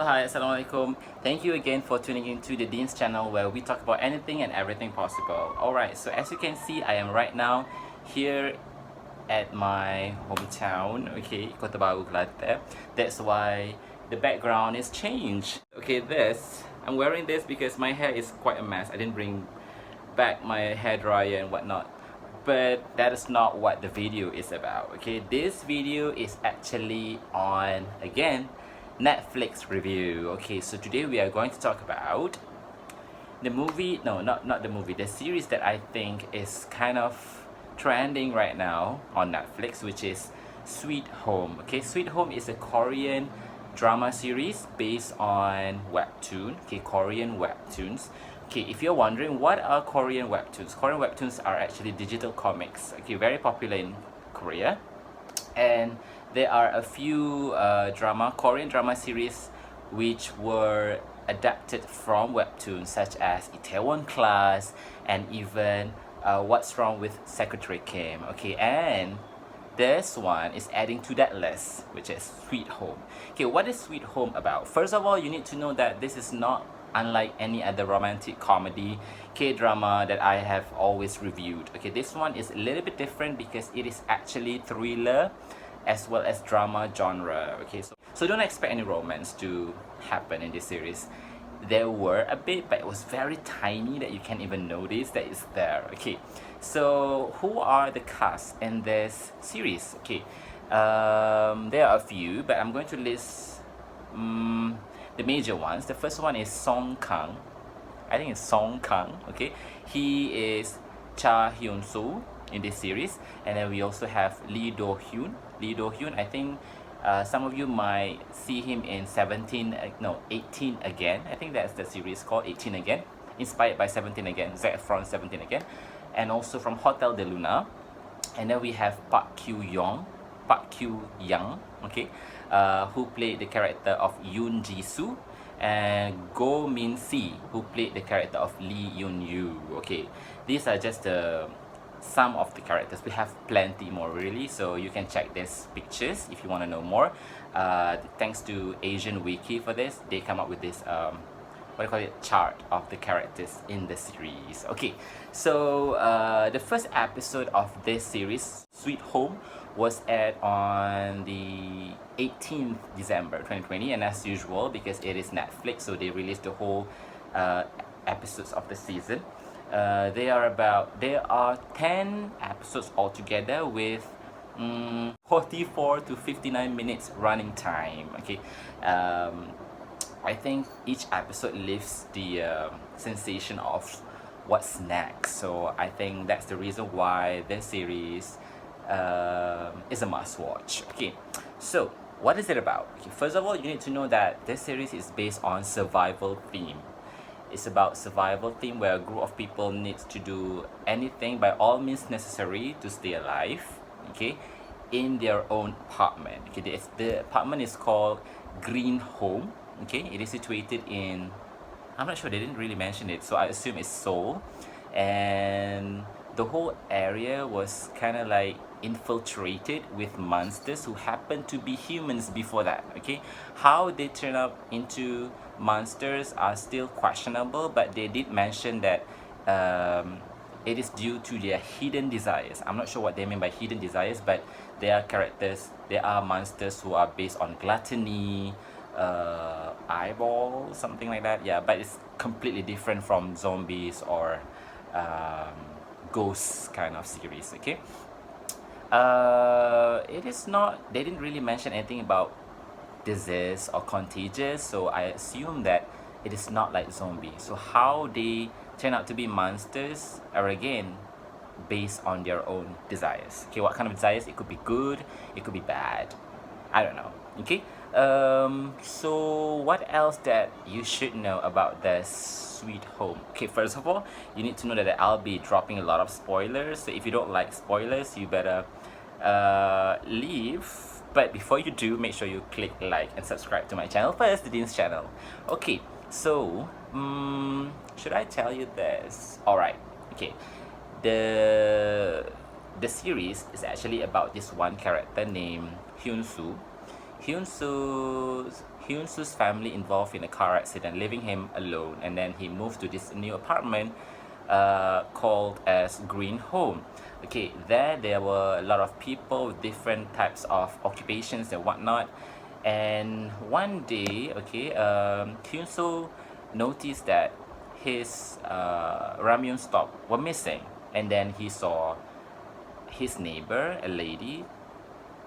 Hello, hi, assalamualaikum. Thank you again for tuning in to the Dean's channel where we talk about anything and everything possible. Alright, so as you can see, I am right now here at my hometown, okay, Kota Baru, Kelantan. That's why the background is changed. Okay, I'm wearing this because my hair is quite a mess. I didn't bring back my hair dryer and whatnot. But that is not what the video is about, okay? This video is actually on, again, Netflix review. Okay, so today we are going to talk about the movie, no, not the movie, the series that I think is kind of trending right now on Netflix, which is Sweet Home. Okay, Sweet Home is a Korean drama series based on webtoon, okay, Korean webtoons. Okay, if you're wondering what are Korean webtoons are actually digital comics, okay, very popular in Korea. And there are a few Korean drama series which were adapted from webtoons, such as Itaewon Class and even What's Wrong with Secretary Kim. Okay, and this one is adding to that list, which is Sweet Home. Okay, what is Sweet Home about? First of all, you need to know that this is not unlike any other romantic comedy K-drama that I have always reviewed. Okay, this one is a little bit different because it is actually thriller as well as drama genre. Okay, so don't expect any romance to happen in this series. There were a bit, but it was very tiny that you can't even notice that it's there. Okay, so who are the cast in this series? Okay, there are a few, but I'm going to list the major ones. The first one is Song Kang. I think it's Song Kang. Okay, he is Cha Hyun Soo in this series, and then we also have Lee Dohyon. I think some of you might see him in 18 Again. I think that's the series called 18 Again, inspired by 17 Again, Zac Efron's 17 Again, and also from Hotel de Luna. And then we have Park Kyu Young, okay, who played the character of Yoon Ji-soo, and Go Min-si, who played the character of Lee Yoon-yu. Okay, these are just some of the characters. We have plenty more, really, so you can check these pictures if you want to know more. Thanks to Asian Wiki for this, they come up with this chart of the characters in the series. Okay, so the first episode of this series, Sweet Home, was aired on the 18th December 2020, and as usual, because it is Netflix, so they released the whole episodes of the season. There are 10 episodes altogether with 44 to 59 minutes running time. Okay, I think each episode leaves the sensation of what's next. So I think that's the reason why this series is a must-watch. Okay, so what is it about? Okay, first of all, you need to know that this series is based on survival theme. It's about survival theme where a group of people needs to do anything by all means necessary to stay alive, okay, in their own apartment. Okay, the apartment is called Green Home. Okay, it is situated in, I'm not sure, they didn't really mention it, so I assume it's Seoul. And the whole area was kind of like infiltrated with monsters who happened to be humans before that. Okay, how they turn up into monsters are still questionable, but they did mention that it is due to their hidden desires. I'm not sure what they mean by hidden desires, but they are monsters who are based on gluttony, eyeball, something like that. Yeah, but it's completely different from zombies or ghosts kind of series. Okay, it is not, they didn't really mention anything about disease or contagious, so I assume that it is not like zombies. So how they turn out to be monsters are again based on their own desires. Okay, what kind of desires? It could be good, it could be bad, I don't know. Okay, so what else that you should know about this Sweet Home? Okay, first of all, you need to know that I'll be dropping a lot of spoilers, so if you don't like spoilers, you better leave. But before you do, make sure you click like and subscribe to my channel first, the Dean's channel. Okay, so should I tell you this? Alright, okay, the series is actually about this one character named Hyun Soo. Hyun-soo's family involved in a car accident, leaving him alone, and then he moved to this new apartment called as Green Home. Okay, there were a lot of people with different types of occupations and whatnot. And one day, okay, Hyun-soo noticed that his ramyun stock were missing, and then he saw his neighbor, a lady,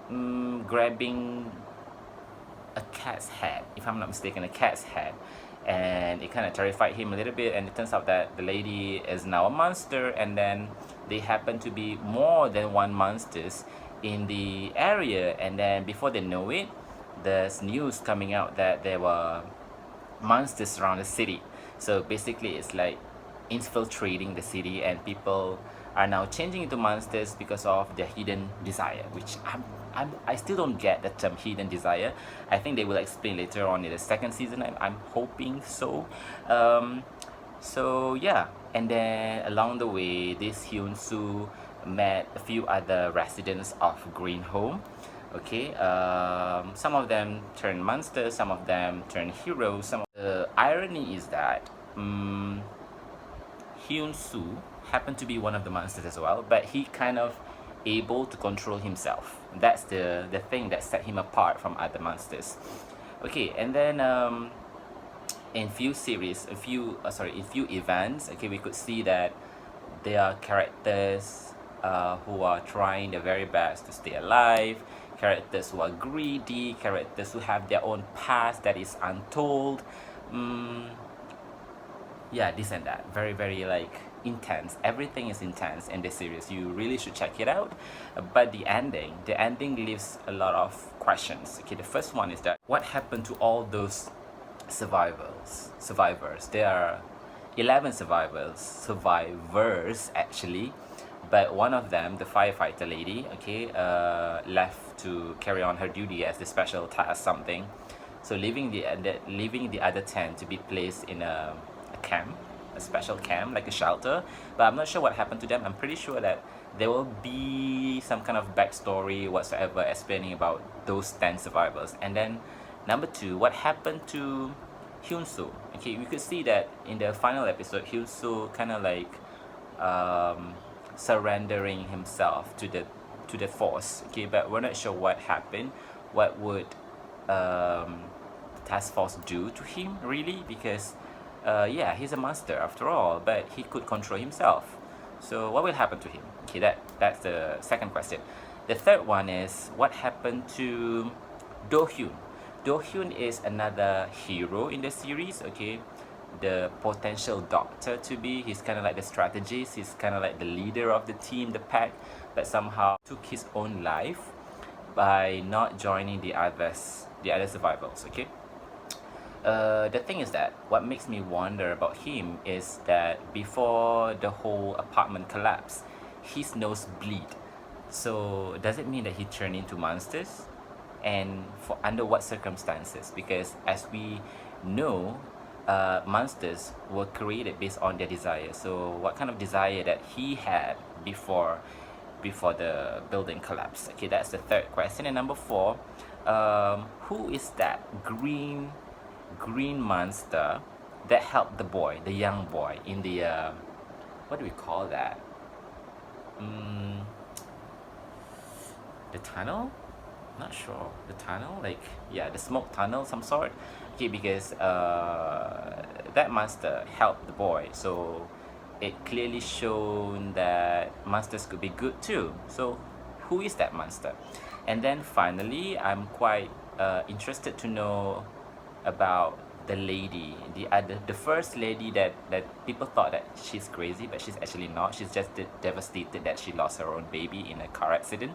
grabbing a cat's head, if I'm not mistaken, a cat's head. And it kind of terrified him a little bit, and it turns out that the lady is now a monster, and then they happen to be more than one monsters in the area. And then before they know it, there's news coming out that there were monsters around the city. So basically it's like infiltrating the city, and people are now changing into monsters because of their hidden desire, which I still don't get the term hidden desire. I think they will explain later on in the second season. I'm hoping so. So yeah, and then along the way, this Hyun-soo met a few other residents of Green Home. Okay, some of them turn monsters, some of them turn heroes. The irony is that Hyun-soo happened to be one of the monsters as well, but he kind of able to control himself. That's the thing that set him apart from other monsters. Okay, and then in few events, okay, we could see that there are characters who are trying their very best to stay alive, characters who are greedy, characters who have their own past that is untold. Yeah, this and that, very like intense. Everything is intense in this series. You really should check it out. But the ending leaves a lot of questions. Okay, the first one is that what happened to all those survivors? There are 11 survivors actually, but one of them, the firefighter lady, okay, left to carry on her duty as the special task something, so leaving the other 10 to be placed in a camp, a special camp, like a shelter. But I'm not sure what happened to them. I'm pretty sure that there will be some kind of backstory whatsoever explaining about those 10 survivors. And then number 2, what happened to Hyun-soo? Okay, we could see that in the final episode, Hyun-soo kind of like surrendering himself to the force. Okay, but we're not sure what happened. What would task force do to him really, because yeah, he's a monster after all, but he could control himself. So what will happen to him? Okay, that's the second question. The third one is what happened to Dohyon? Dohyon is another hero in the series, okay, the potential doctor to be. He's kind of like the strategist, he's kind of like the leader of the team, the pack, but somehow took his own life by not joining the other survivors. Okay, the thing is that what makes me wonder about him is that before the whole apartment collapsed, his nose bleed. So does it mean that he turned into monsters? And for under what circumstances? Because as we know, monsters were created based on their desire. So what kind of desire that he had before the building collapsed? Okay, that's the third question. And number 4, who is that green monster that helped the young boy in the what do we call that, the tunnel? Not sure. The tunnel, like, yeah, the smoke tunnel, some sort. Okay, because that monster helped the boy, so it clearly shown that monsters could be good too. So who is that monster? And then finally, I'm quite interested to know about the lady, the first lady that people thought that she's crazy, but she's actually not. She's just devastated that she lost her own baby in a car accident.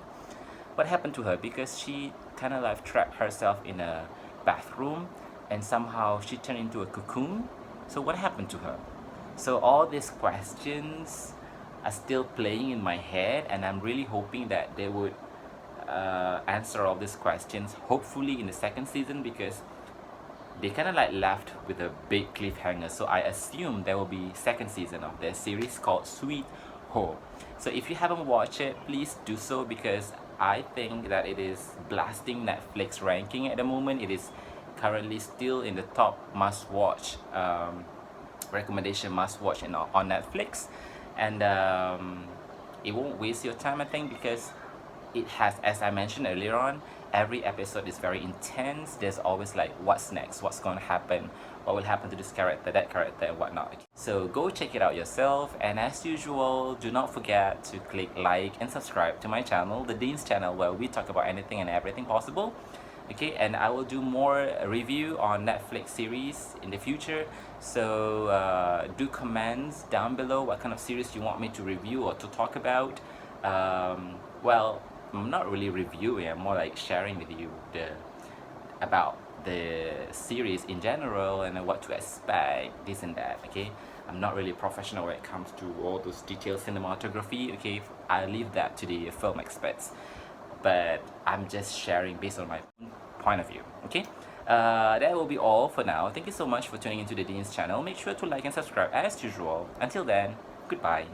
What happened to her? Because she kind of like trapped herself in a bathroom, and somehow she turned into a cocoon. So what happened to her? So all these questions are still playing in my head, and I'm really hoping that they would answer all these questions, hopefully in the second season, because they kind of like left with a big cliffhanger. So I assume there will be second season of their series called Sweet Home. So if you haven't watched it, please do so, because I think that it is blasting Netflix ranking at the moment. It is currently still in the top must-watch recommendation must-watch on Netflix, and it won't waste your time, I think, because it has, as I mentioned earlier on, every episode is very intense. There's always like, what's next, what's going to happen, what will happen to this character, that character, and whatnot. So go check it out yourself, and as usual, do not forget to click like and subscribe to my channel, The Dean's Channel, where we talk about anything and everything possible. Okay, and I will do more review on Netflix series in the future, so do comments down below what kind of series you want me to review or to talk about. Well, I'm not really reviewing, I'm more like sharing with you about the series in general and what to expect, this and that. Okay, I'm not really professional when it comes to all those detailed cinematography. Okay, I leave that to the film experts, but I'm just sharing based on my point of view. Okay, that will be all for now. Thank you so much for tuning into the Dean's channel. Make sure to like and subscribe as usual. Until then, goodbye.